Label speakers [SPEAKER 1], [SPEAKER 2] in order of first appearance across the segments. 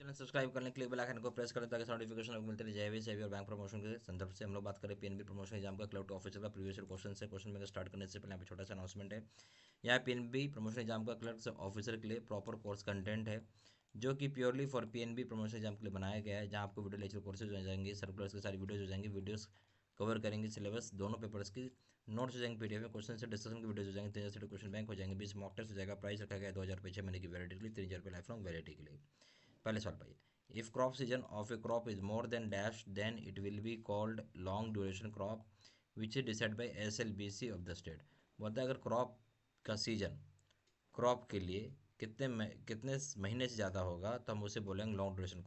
[SPEAKER 1] Channel subscribe करने के लिए बेल आइकन को प्रेस करें ताकि नोटिफिकेशन आपको मिलते रहे। जय सेवी और बैंक प्रमोशन के संदर्भ से हम लोग बात करें पीएनबी प्रमोशन एग्जाम का क्लाउड ऑफिसर का प्रीवियस ईयर क्वेश्चन से। क्वेश्चन में स्टार्ट करने से पहले यहाँ पे छोटा सा अनाउंसमेंट है। यहाँ पीएनबी प्रमोशन एग्जाम का क्लर्क ऑफिसर के लिए प्रॉपर कोर्स कंटेंट है जो कि purely for PNB promotion exam के लिए बनाया गया है, जहाँ आपको वीडियो लेक्चर कोर्सेज हो जाएंगे, सर्कुलर्स की सारी वीडियोज हो जाएंगी, वीडियोस कवर करेंगे सिलेबस दोनों पेपर्स की, नोट्स हो जाएंगे पीडीएफ में, क्वेश्चन से डिस्कशन की वीडियोज हो जाएंगे, 3000 से क्वेश्चन बैंक हो जाएंगे, 20 मॉक टेस्ट हो जाएगा। प्राइस रखा गया 2000 रुपये 6 महीने की वैलिडिटी के लिए, 3000 रुपये लाइफ लॉन्ग वैलिडिटी के लिए। पहले सवाल पाइए, if crop season of a crop is more than dash then it will be called long duration crop which is decide by SLBC of the state. बोलता है अगर क्रॉप का सीजन क्रॉप के लिए कितने महीने से ज़्यादा होगा तो हम उसे बोलेंगे लॉन्ग ड्यूरेशन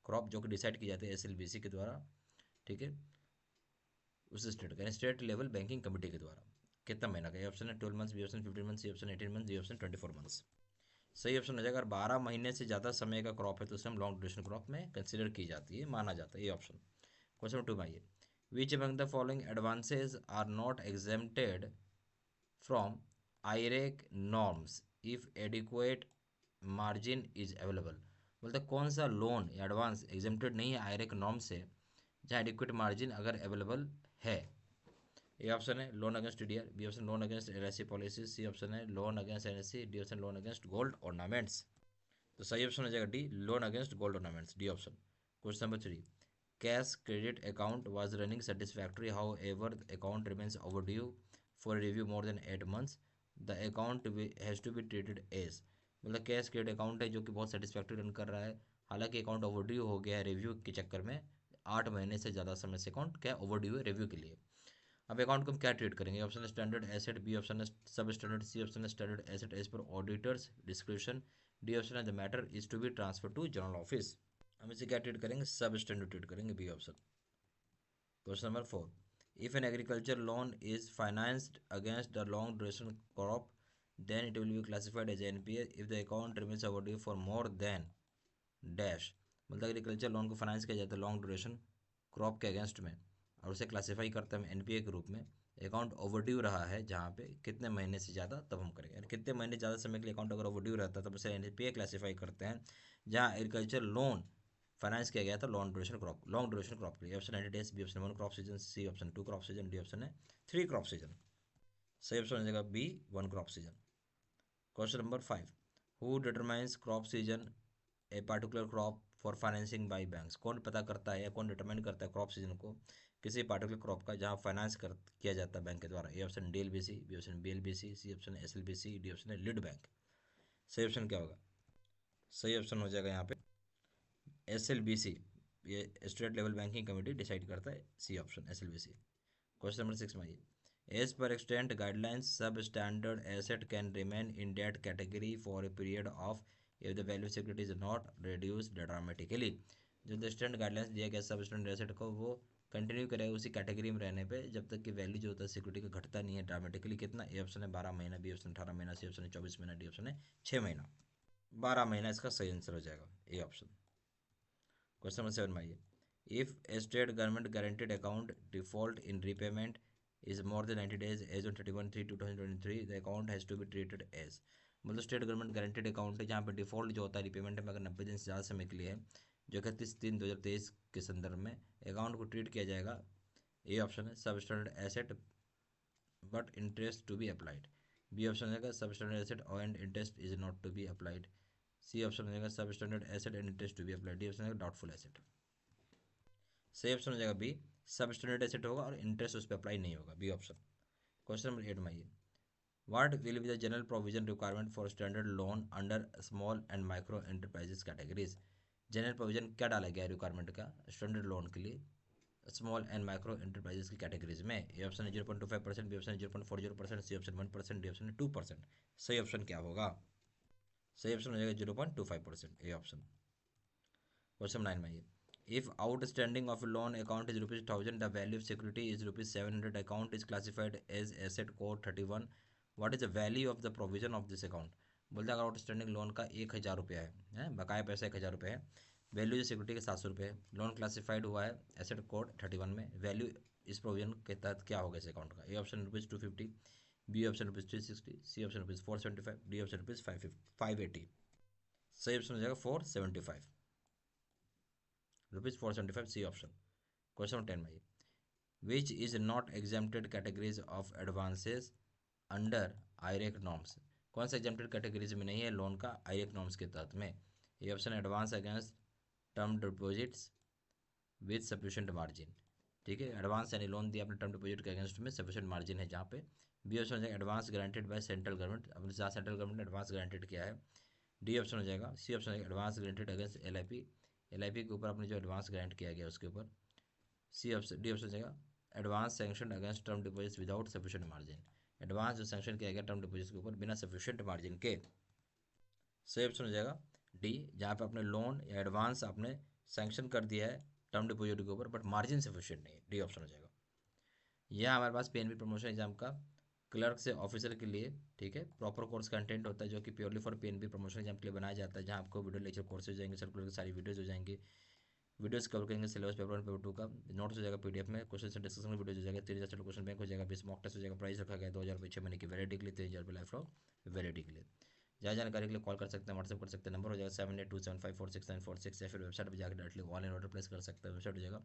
[SPEAKER 1] क्रॉप जो कि डिसाइड की जाती है SLBC के द्वारा, ठीक है, उस स्टेट का स्टेट लेवल बैंकिंग कमेटी के द्वारा। कितना महीना का? ए ऑप्शन है 12 months, B option 15 months, C option 18 months, D option 24 months. सही ऑप्शन हो जाएगा। अगर 12 महीने से ज़्यादा समय का क्रॉप है तो उसे हम लॉन्ग ड्यूरेशन क्रॉप में कंसिडर की जाती है, माना जाता है, ये ऑप्शन। क्वेश्चन नंबर 2 में आइए, which among the following advances are not exempted from IRAC norms if adequate margin is available. बोलते कौन सा लोन एडवांस एग्जेम्प्टेड नहीं है आईरेक नॉर्म से जहाँ एडिक्वेट मार्जिन अगर अवेलेबल है। ए ऑप्शन है loan against TDR, B option loan against LIC policy, C option है loan against NSC, D option loan against gold ornaments. तो सही ऑप्शन हो जाएगा D, loan against gold ornaments, D option. Question number 3, cash credit account was running satisfactory however the account remains overdue for review more than 8 months the account has to be treated as. मतलब cash credit account है जो कि बहुत satisfactory run कर रहा है, हालांकि account overdue हो गया है रिव्यू के चक्कर में, 8 महीने से ज़्यादा समय से अकाउंट क्या ओवरड्यू है रिव्यू के लिए। अब अकाउंट को हम क्या ट्रीट करेंगे? ऑप्शन है स्टैंडर्ड एसेट, बी ऑप्शन है सब स्टैंडर्ड, सी ऑप्शन है standard asset as per auditors description, D option है the matter is to be transfer to general office. हम इसे क्या ट्रीट करेंगे? सब स्टैंडर्ड ट्रीट करेंगे, B option. Question number 4, if an agriculture loan is financed against the long duration crop then it will be classified as NPA if the account remains overdue for more than dash. मतलब agriculture loan को finance किया जाता है long duration crop के against में और उसे classify करते हैं एनपीए के रूप में। अकाउंट ओवरड्यू रहा है जहाँ पे कितने महीने से ज़्यादा, तब हम करेंगे, यानी कितने महीने ज़्यादा समय के लिए अकाउंट अगर ओवरड्यू रहता है तब उसे एनपीए क्लासीफाई करते हैं, जहाँ एग्रीकल्चर लोन फाइनेंस किया गया था लॉन्ग ड्यूरेशन क्रॉप के लिए। Option 90 days, B option 1 crop season, C option 2 crop season, D option है 3 क्रॉप सीजन। सही ऑप्शन हो जाएगा B 1 crop season. Question number 5, who determines crop season a particular crop for financing by banks. कौन पता करता है या कौन डिटरमाइन करता है क्रॉप सीजन को किसी पार्टिकुलर क्रॉप का जहां फाइनेंस किया जाता है बैंक के द्वारा? A option DLBC, B option BLBC, C option SLBC, D option है लीड बैंक। सही ऑप्शन क्या होगा? सही ऑप्शन हो जाएगा यहाँ पे एसएलबीसी, ये state level banking committee decide करता है, C option SLBC. Question number 6 में आइए, as per extent guidelines sub standard asset can remain in that category for a period of if the value security is not reduced dramatically. जो the standard guidelines दिया गया सब standard asset को, वो continue करेगा उसी कैटेगरी में रहने पे जब तक कि वैल्यू जो होता है सिक्योरिटी का घटता नहीं है ड्रामेटिकली। कितना? ए ऑप्शन है 12 महीना, बी ऑप्शन 18 महीना, सी ऑप्शन है 24 महीना, डी ऑप्शन है 6 महीना। 12 महीना इसका सही आंसर हो जाएगा, ए ऑप्शन। क्वेश्चन नंबर 7 में आइए, if a state government guaranteed account default in repayment is more than 90 days as on 31/3/2023 the account has to be treated as. मतलब स्टेट गवर्नमेंट गारंटीड अकाउंट है जहाँ पर default जो होता है repayment में अगर 90 दिन से ज़्यादा समय के लिए है, जो 31/3/2023 के संदर्भ में अकाउंट को ट्रीट किया जाएगा। ए ऑप्शन है sub standard asset but interest to be applied, B option है sub standard asset and interest is not to be applied, C option हो जाएगा sub standard asset and interest to be applied, D option है doubtful asset. सही option हो जाएगा B, सब standard asset होगा और इंटरेस्ट उस पर अप्लाई नहीं होगा, बी ऑप्शन। क्वेश्चन नंबर 8 में आइए, what will be the general provision requirement for standard loan under small and micro enterprises categories. General provision क्या डाला गया रिक्वायरमेंट का स्टैंडर्ड लोन के लिए स्मॉल एंड माइक्रो एंटरप्राइजेस की कैटेगरीज में? ए ऑप्शन है 0.25%, बी ऑप्शन है 0.40%, सी ऑप्शन 1%, डी ऑप्शन है 2%। सही ऑप्शन क्या होगा? सही ऑप्शन हो जाएगा 0.25%, ए ऑप्शन। क्वेश्चन 9 में आइए, if outstanding of a loan account is rupees 1000 the value of security is rupees 700 account is classified as asset code 31 what is the value of the provision of this account। बोलते हैं अगर outstanding loan का 1000 रुपया है बकाया पैसा 1000 रुपये है, वैल्यू जो सिक्योरिटी के 700 रुपये है, लोन क्लासिफाइड हुआ है एसेट कोड 31 में, वैल्यू इस प्रोविजन के तहत क्या होगा इस अकाउंट का? A option rupees 250, B option rupees 360, C option rupees 475, D option rupees 580। सही ऑप्शन हो जाएगा 475। ₹475 सी ऑप्शन। क्वेश्चन नंबर 10 भाई, which is not exempted categories of advances under IRAC norms. कौन सा एग्जेम्प्टेड कैटेगरीज में नहीं है लोन का आईरेक नॉर्म्स के तहत में? ये option advance against term deposits with sufficient margin. ठीक है, एडवांस यानी लोन दिया अपने टर्म डिपॉजिट के अगेंस्ट में, सफिशिएंट मार्जिन है जहाँ पे। बी ऑप्शन हो जाएगा advance guaranteed by central government, अपने जहाँ सेंट्रल गवर्नमेंट ने एडवांस गारंटेड किया है। डी ऑप्शन हो जाएगा। सी ऑप्शन हो जाएगा advance guaranteed against LIP, LIP के ऊपर अपने जो एडवांस गारंट किया गया उसके ऊपर। सी ऑप्शन डी ऑप्शन हो जाएगा advance sanction against term deposit without sufficient margin, advance जो सैंक्शन किया गया टर्म डिपॉजिट के ऊपर बिना सफिशिएंट मार्जिन के। सही ऑप्शन हो जाएगा डी, जहाँ पे अपने लोन या एडवांस आपने सैंक्शन कर दिया है टर्म डिपॉजिट के ऊपर बट मार्जिन सफिशिएंट नहीं है। डी ऑप्शन हो जाएगा। यह हमारे पास पीएनबी प्रमोशन एग्जाम का क्लर्क से ऑफिसर के लिए, ठीक है, प्रॉपर कोर्स कंटेंट होता है जो कि purely for PNB promotion exam के लिए बनाया जाता है, जहाँ आपको वीडियो लेक्चर कोर्स हो जाएंगे, सर्कुलर की सारी वीडियोज हो जाएंगी, वीडियोस कवर करेंगे, सिलेबस पेपर 1 पेपर 2 का नोट्स हो जाएगा पीडीएफ में, क्वेश्चन से डिस्कशन में वीडियो हो जाएगा, 3000 क्वेश्चन बैंक हो जाएगा, 20 मॉक टेस्ट हो जाएगा, प्राइस रखा गया 2000 6 महीने की वैलिडिटी के लिए, 3000 लाइफ लॉन्ग वैलिडिटी के लिए। ज़्यादा जानकारी के लिए कॉल कर सकते हैं, व्हाट्सएप कर सकते हैं, नंबर हो जाएगा 7827546946, या फिर वेबसाइट पर जाकर डायरेक्टली ऑनलाइन ऑर्डर प्लेस कर सकते हैं। वेबसाइट हो जाएगा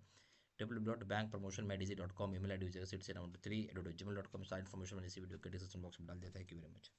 [SPEAKER 1] www.bankpromotionmedc.com, email ID हो जाएगा sit@3@gmail.com। सारी इन्फॉर्मेशन मैंने इसी वीडियो के डिस्क्रिप्शन बॉक्स में डाल दिया। Thank you very much.